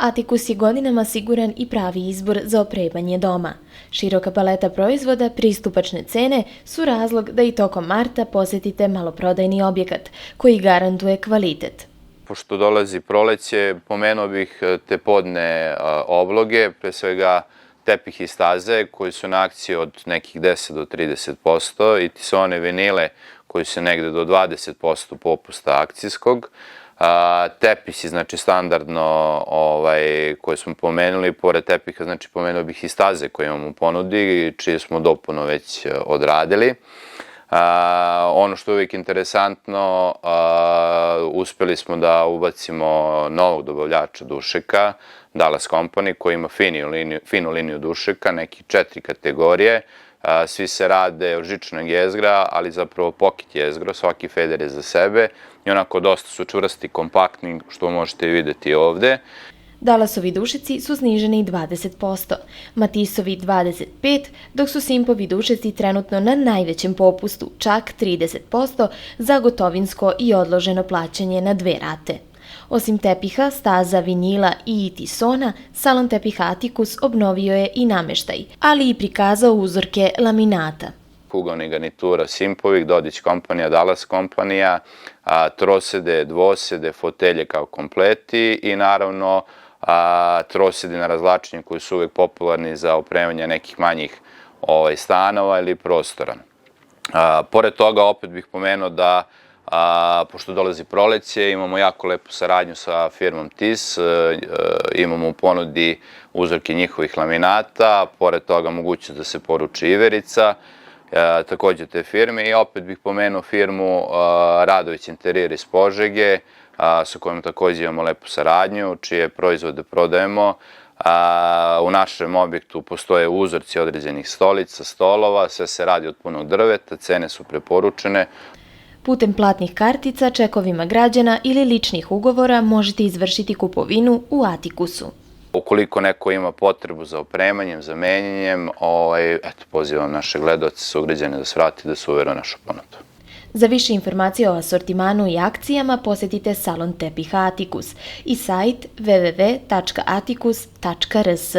Atikus je godinama siguran i pravi izbor za opremanje doma. Široka paleta proizvoda, pristupačne cene su razlog da i tokom marta posjetite maloprodajni objekat koji garantuje kvalitet. Pošto dolazi proleće, pomenuo bih te podne obloge, pre svega tepih i staze koji su na akciji od nekih 10 do 30% i tisone vinile koji su negde do 20% popusta akcijskog. Tepisi, znači standardno koje smo pomenuli, pored tepiha, znači pomenuo bih i staze koje imamo u ponudi, čije smo dopunu već odradili. Ono što je uvijek interesantno, uspeli smo da ubacimo novog dobavljača dušeka, Dallas Company, koji ima finu liniju dušeka, nekih 4 kategorije. Svi se rade od žičanog jezgra, ali zapravo pocket jezgro, svaki feder je za sebe i onako dosta su čvrsti, kompaktni, što možete vidjeti ovde. Dallasovi dušeci su sniženi 20%, Matisovi 25%, dok su Simpovi dušeci trenutno na najvećem popustu, čak 30% za gotovinsko i odloženo plaćanje na 2 rate. Osim tepiha, staza, vinila i tisona, salon tepiha Atikus obnovio je i nameštaj, ali i prikazao uzorke laminata. Kugovnih garnitura Simpovih, Dodić kompanija, Dallas kompanija, trosede, dvosede, fotelje kao kompleti i naravno trosedi na razvlačenju koji su uvek popularni za opremanje nekih manjih stanova ili prostora. Pored toga opet bih pomenuo da pošto dolazi proleće, imamo jako lepu saradnju sa firmom TIS, imamo u ponudi uzorke njihovih laminata, pored toga mogućnost da se poruči iverica, takođe te firme i opet bih pomenuo firmu Radović Interijer iz Požege, sa kojom takođe imamo lepu saradnju, čije proizvode prodajemo. U našem objektu postoje uzorci određenih stolica, stolova, sve se radi od punog drveta, cene su preporučene. Putem platnih kartica, čekovima građana ili ličnih ugovora možete izvršiti kupovinu u Atikusu. Ukoliko neko ima potrebu za opremanjem, za menjanjem, pozivam naše gledaoce, sugrađane da se vrati da se uvere u našu ponudu. Za više informacija o asortimanu i akcijama posjetite salon tepiha Atikus i sajt www.atikus.rs.